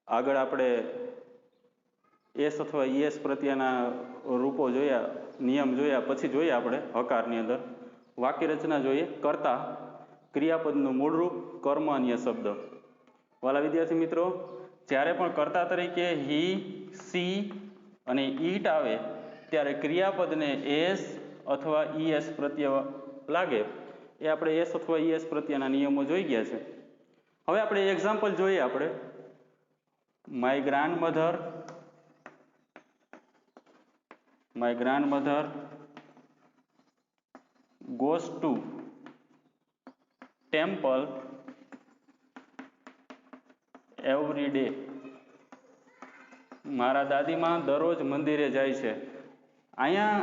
આગળ આપણે એસ અથવા ઈએસ પ્રત્યેના રૂપો જોયા, નિયમ જોયા, પછી જોઈએ આપણે હકારની અંદર વાક્ય રચના જોઈએ. કર્તા, ક્રિયાપદનું મૂળરૂપ, કર્મ, અન્ય શબ્દ. વાલા વિદ્યાર્થી મિત્રો, જ્યારે પણ કર્તા તરીકે હી, સી અને ઈટ આવે ત્યારે ક્રિયાપદને એસ અથવા ઈએસ પ્રત્યય લાગે. એ આપણે એસ અથવા ઈએસ પ્રત્યેના નિયમો જોઈ ગયા છે. હવે આપણે એક્ઝામ્પલ જોઈએ. આપણે my grandmother goes to temple every day. મારા દાદીમાં દરરોજ મંદિરે જાય છે. અહીંયા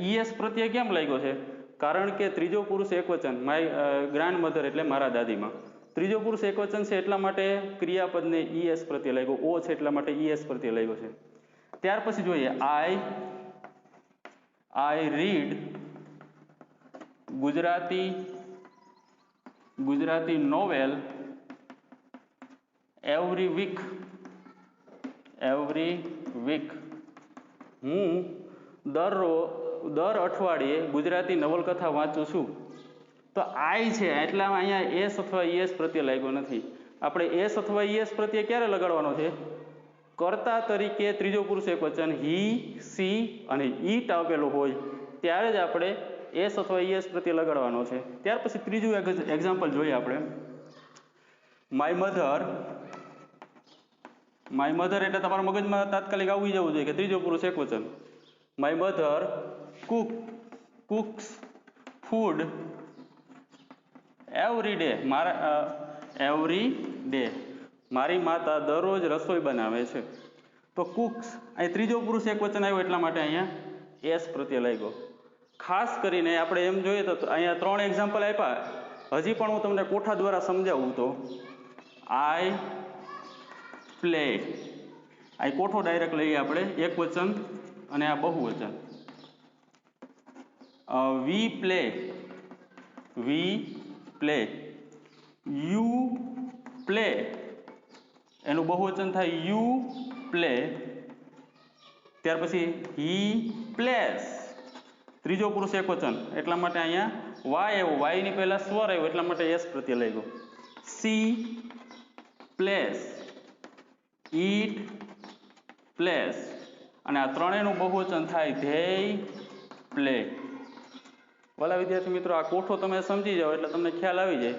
ઈએસ પ્રત્યય કેમ લાગ્યો છે? કારણ કે ત્રીજો પુરુષ એકવચન, માય ગ્રાન્ડમધર એટલે મારા દાદીમાં. ત્રીજો પુરુષ એકવચન છે એટલા માટે ક્રિયાપદને ઈએસ પ્રત્યય લાગ્યો. ઓ છે એટલા માટે ઈએસ પ્રત્યય લાગ્યો છે. ત્યાર પછી જોઈએ I read Gujarati novel every week. હું દર અઠવાડિયે ગુજરાતી નવલકથા વાંચું છું. તો આઈ છે એટલે અહીંયા એસ અથવા ઈએસ પ્રત્યય લાગ્યો નથી. આપણે એસ અથવા ઈએસ પ્રત્યય ક્યારે લગાડવાનો છે? કર્તા તરીકે ત્રીજો પુરુષ એકવચન હી, સી અને ઈટ આવેલું હોય ત્યારે જ આપણે એસ અથવા ઈએસ પ્રત્યય લગાડવાનો છે. ત્યાર પછી ત્રીજું એક્ઝામ્પલ જોઈએ આપણે. માય મધર એટલે તમારા મગજમાં તાત્કાલિક આવી જવું જોઈએ કે ત્રીજો પુરુષ એકવચન. My mother cooks food every day. મારી માતા દરરોજ રસોઈ બનાવે છે. તો કુક્સ અહીં ત્રીજો પુરુષ એકવચન આવ્યો એટલા માટે અહીંયા એસ પ્રત્યય લાગ્યો. ખાસ કરીને આપણે એમ જોઈએ તો અહીંયા 3 એક્ઝામ્પલ આપ્યા. હજી પણ હું તમને કોઠા દ્વારા સમજાવું તો આઈ પ્લે, અહીં કોઠો ડાયરેક્ટ લઈએ આપણે, એકવચન અને આ બહુવચન. વી પ્લે, યુ પ્લે, એનું બહુવચન થાય યુ પ્લે. ત્યાર પછી હી પ્લેસ, ત્રીજો પુરુષ એકવચન એટલા માટે અહીંયા વાય આવ્યો. વાયની પહેલા સ્વર આવ્યો એટલા માટે એસ પ્રત્યય લાગ્યો. સી પ્લેસ, ઈટ પ્લેસ, અને આ ત્રણેયનું બહુવચન થાય ધેય પ્લે. વાલા વિદ્યાર્થી મિત્રો, આ કોઠો તમે સમજી જાઓ એટલે તમને ખ્યાલ આવી જાય.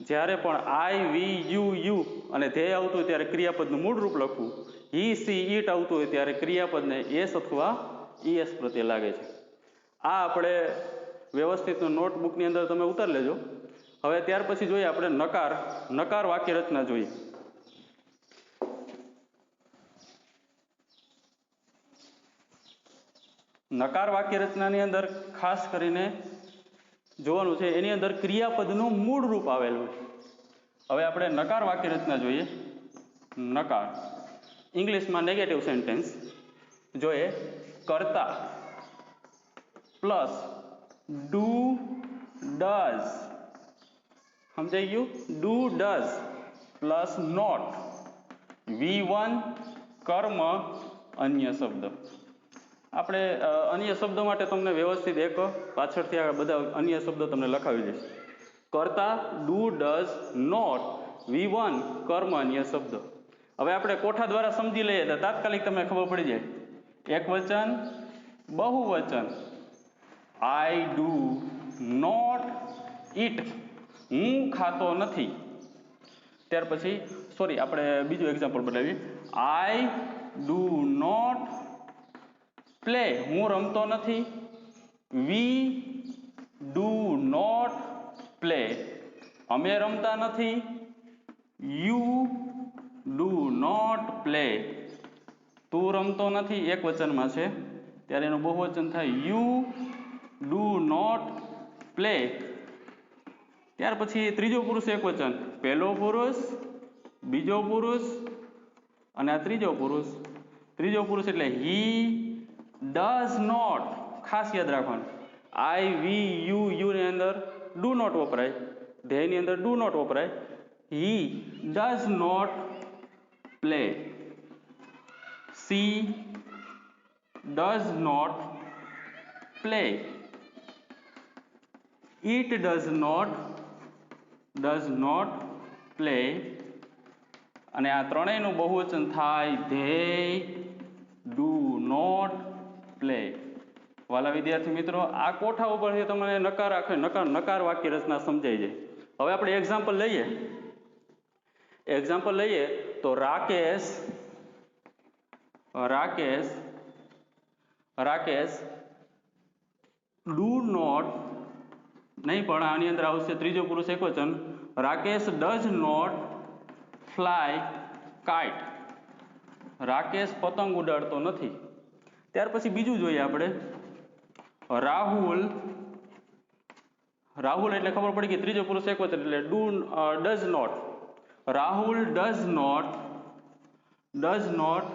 જ્યારે પણ આઈ, વી, યુ અને ધેય આવતું હોય ત્યારે ક્રિયાપદનું મૂળ રૂપ લખવું. હી, સી, ઈટ આવતું હોય ત્યારે ક્રિયાપદને એસ અથવા ઈએસ પ્રત્યય લાગે છે. આ આપણે વ્યવસ્થિત નોટબુકની અંદર તમે ઉતારી લેજો. હવે ત્યાર પછી જોઈએ આપણે નકાર વાક્ય રચના જોઈએ. નકાર વાક્ય રચનાની અંદર ખાસ કરીને જોવાનું છે, એની અંદર ક્રિયાપદનું મૂળ રૂપ આવેલું છે. હવે આપણે નકાર વાક્ય રચના જોઈએ. નકાર ઇંગ્લિશમાં નેગેટિવ સેન્ટેન્સ જોઈએ. કર્તા પ્લસ ડુ ડઝ, સમજાઈ ગયું? Do does plus not, V1 કર્મ અન્ય શબ્દ. આપણે અન્ય શબ્દો માટે તમને વ્યવસ્થિત એક પાછળથી આ બધા અન્ય શબ્દો તમને લખાવી દઈશ. કર્તા, ડુ ડઝ, નોટ, V1 કર્મ અન્ય શબ્દ. હવે આપણે કોઠા દ્વારા સમજી લઈએ તો તાત્કાલિક તમને ખબર પડી જાય. એકવચન, બહુવચન. આઈ ડુ નોટ ઈટ, હું ખાતો નથી. ત્યાર પછી આપણે બીજું એક્ઝામ્પલ બનાવીએ. આઈ ડુ નોટ પ્લે, હું રમતો નથી. વી ડુ નોટ પ્લે, અમે રમતા નથી. યુ ડુ નોટ પ્લે, તું રમતો નથી. એક વચનમાં છે ત્યારે એનું બહુવચન થાય યુ ડુ નોટ પ્લે. ત્યાર પછી ત્રીજો પુરુષ એક વચન, પહેલો પુરુષ, બીજો પુરુષ અને આ ત્રીજો પુરુષ. ત્રીજો પુરુષ એટલે હી ડઝ નોટ. ખાસ યાદ રાખવાનું, આઈ, વી, યુ ની અંદર ડુ નોટ વપરાય, ધેયની અંદર ડુ નોટ વપરાય. He does not play. She does not play. It does not play. અને આ ત્રણેયનું બહુવચન થાય they do not play. વાલા વિદ્યાર્થી મિત્રો, આ કોઠા ઉપરથી તમને નકાર વાક્ય રચના સમજાઈ જાય. હવે આપણે એક્ઝામ્પલ લઈએ તો રાકેશ ડુ નોટ નહીં, પણ આની અંદર આવશે ત્રીજો પુરુષ એકવચન. Rakesh does not fly kite. Rakesh પતંગ ઉડાડતો નથી. ત્યાર પછી બીજું જોઈએ આપણે. રાહુલ એટલે ખબર પડી કે ત્રીજો પુરુષ એકવચન એટલે does not. Rahul does not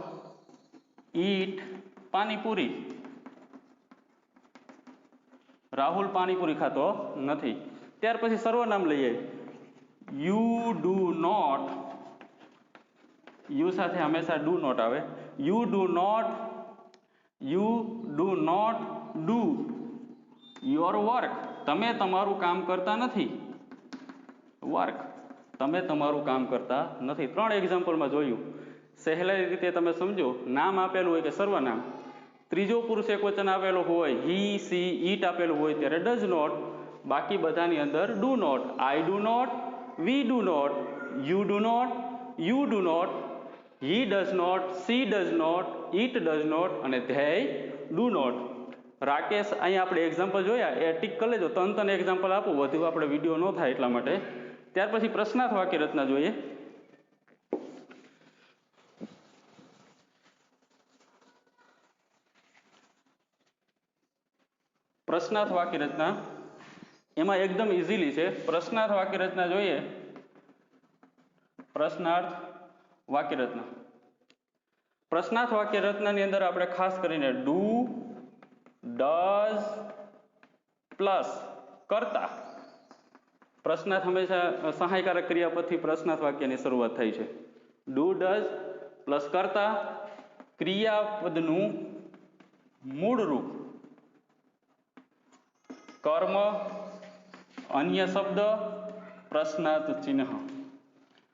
eat panipuri. Rahul panipuri ખાતો નથી. ત્યાર પછી સર્વનામ લઈએ. યુ ડુ નોટ, યુ સાથે હંમેશા ડુ નોટ આવે. You do not do your work. તમે તમારું કામ કરતા નથી. વર્ક, તમે તમારું કામ કરતા નથી. 3 એક્ઝામ્પલમાં જોયું. સહેલાઈ રીતે તમે સમજો. નામ આપેલું હોય કે સર્વનામ, ત્રીજો પુરુષ એકવચન આપેલું હોય, હી સી ઈટ આપેલું હોય ત્યારે ડઝ નોટ, બાકી બધાની અંદર do not. I do not, we do not, you do not, he does not, she does not, it does not અને ધેય ડુ નોટ. રાકેશ, અહીંયા આપણે એક્ઝામ્પલ જોયા, એ ટીક કરી લેજો. ત્રણ એક્ઝામ્પલ આપું, વધુ આપણે વિડીયો ન થાય એટલા માટે. ત્યાર પછી પ્રશ્નાર્થ વાક્ય રચના જોઈએ. પ્રશ્નાર્થ વાક્ય રચના એમાં એકદમ ઇઝીલી છે. પ્રશ્નાર્થ વાક્ય રચના જોઈએ. પ્રશ્નાર્થ વાક્ય રચનાની અંદર આપણે ખાસ કરીને ડુ, ડઝ પ્લસ કર્તા. પ્રશ્નાર્થ હંમેશા સહાયકારક ક્રિયાપદથી પ્રશ્નાર્થ વાક્યની શરૂઆત થાય છે. ડુ, ડઝ પ્લસ કર્તા, ક્રિયાપદનું મૂળ રૂપ, કર્મ, અન્ય શબ્દ, પ્રશ્નાર્થ ચિહ્ન.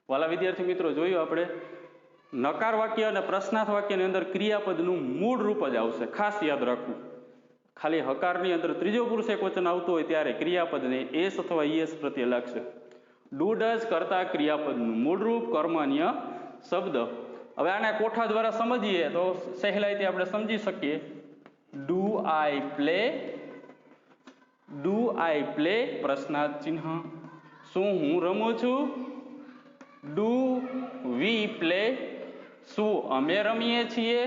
વાલા વિદ્યાર્થી મિત્રો, જોયું આપણે નકાર વાક્ય અને પ્રશ્નાર્થ વાક્યની અંદર ક્રિયાપદનું મૂળ રૂપ જ આવશે. ખાસ યાદ રાખવું. ખાલી હકારની અંદર ત્રીજો પુરુષ એકવચન આવતું હોય ત્યારે ક્રિયાપદને એસ અથવા ઈએસ પ્રત્યે લાગશે. ડુ, ડઝ કર્તા ક્રિયાપદનું મૂળ રૂપ, કર્મ, અન્ય શબ્દ. હવે આને કોઠા દ્વારા સમજીએ તો સહેલાઈથી આપણે સમજી શકીએ. ડુ આઈ પ્લે પ્રશ્નાર્થ ચિહ્ન. શું હું રમું છું? ડુ વી પ્લે, શું અમે રમીએ છીએ?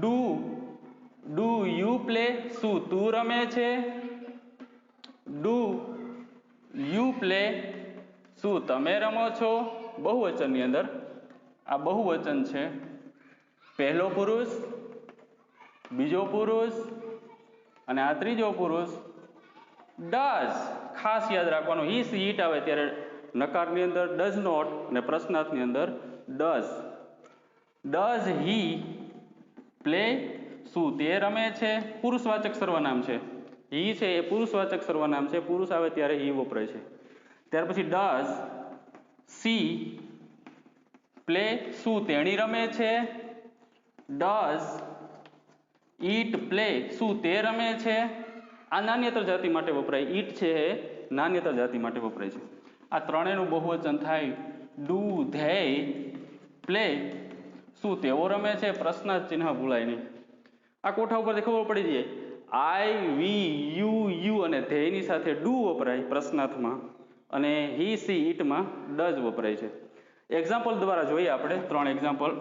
ડુ યુ પ્લે, શું તું રમે છે? ડુ યુ પ્લે, શું તમે રમો છો? બહુવચનની અંદર આ બહુવચન છે. પહેલો પુરુષ, બીજો પુરુષ અને આ ત્રીજો પુરુષ. ડઝ ખાસ યાદ રાખવાનું. હી સી ઈટ આવે ત્યારે નકારની અંદર ડઝ નોટ અને પ્રશ્નાર્થની અંદર ડઝ હી પ્લે, શું તે રમે છે? પુરુષવાચક સર્વનામ છે. હી છે એ પુરુષવાચક સર્વનામ છે. પુરુષ આવે ત્યારે હી વપરાય છે. ત્યાર પછી ડઝ સી પ્લે, શું તેણી રમે છે? ડઝ ઈટ પ્લે, શું તે રમે છે? આ નાન્યતર જાતિ માટે વપરાય. ઈટ છે એ નાન્યતર જાતિ માટે વપરાય છે. આ ત્રણેયનું બહુવચન થાય ડુ ધેય પ્લે, શું તેઓ રમે છે? પ્રશ્નાર્થ ચિહ્ન ભૂલાય નહીં. આ કોઠા ઉપરથી ખબર પડી જાય. આઈ, વી, યુ અને ધેયની સાથે ડુ વપરાય પ્રશ્નાર્થમાં અને હી સી ઈટમાં ડઝ વપરાય છે. એક્ઝામ્પલ દ્વારા જોઈએ આપણે 3 એક્ઝામ્પલ.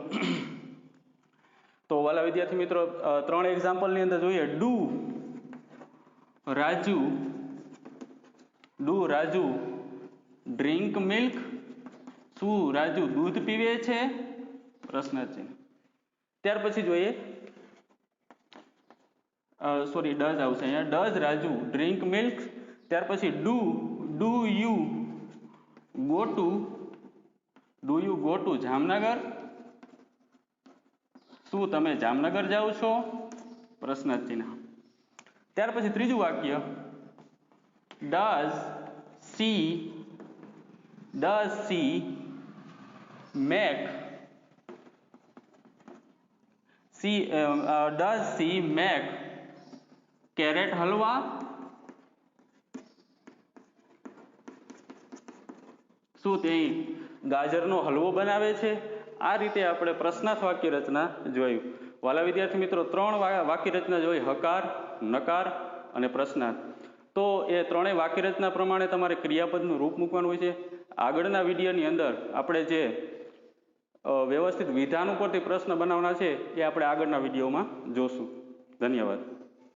તો વાલા વિદ્યાર્થી મિત્રો, 3 એક્ઝામ્પલની અંદર જોઈએ. ડુ રાજુ ડ્રિંક મિલ્ક, શું રાજુ દૂધ પીવે છે? પ્રશ્નાર્થ ચિહ્ન. ત્યાર પછી જોઈએ, ડઝ આવશે અહીંયા. Does Raju drink milk. ત્યાર પછી do you go to do you go to Jamnagar? શું તમે જામનગર જાઓ છો? પ્રશ્નાર્થ ચિહ્ન. ત્યાર પછી ત્રીજું વાક્ય, does she make carrot halwa? શું તે ગાજરનો હલવો બનાવે છે? આ રીતે આપણે પ્રશ્નાર્થ વાક્ય રચના જોયું. વાલા વિદ્યાર્થી મિત્રો, 3 વાક્ય રચના જોઈ, હકાર, નકાર અને પ્રશ્નાર્થ. તો એ ત્રણેય વાક્ય રચના પ્રમાણે તમારે ક્રિયાપદનું રૂપ મૂકવાનું હોય છે. આગળના વિડીયોની અંદર આપણે જે વ્યવસ્થિત વિધાન ઉપરથી પ્રશ્ન બનાવવાના છે એ આપણે આગળના વિડીયોમાં જોશું. ધન્યવાદ.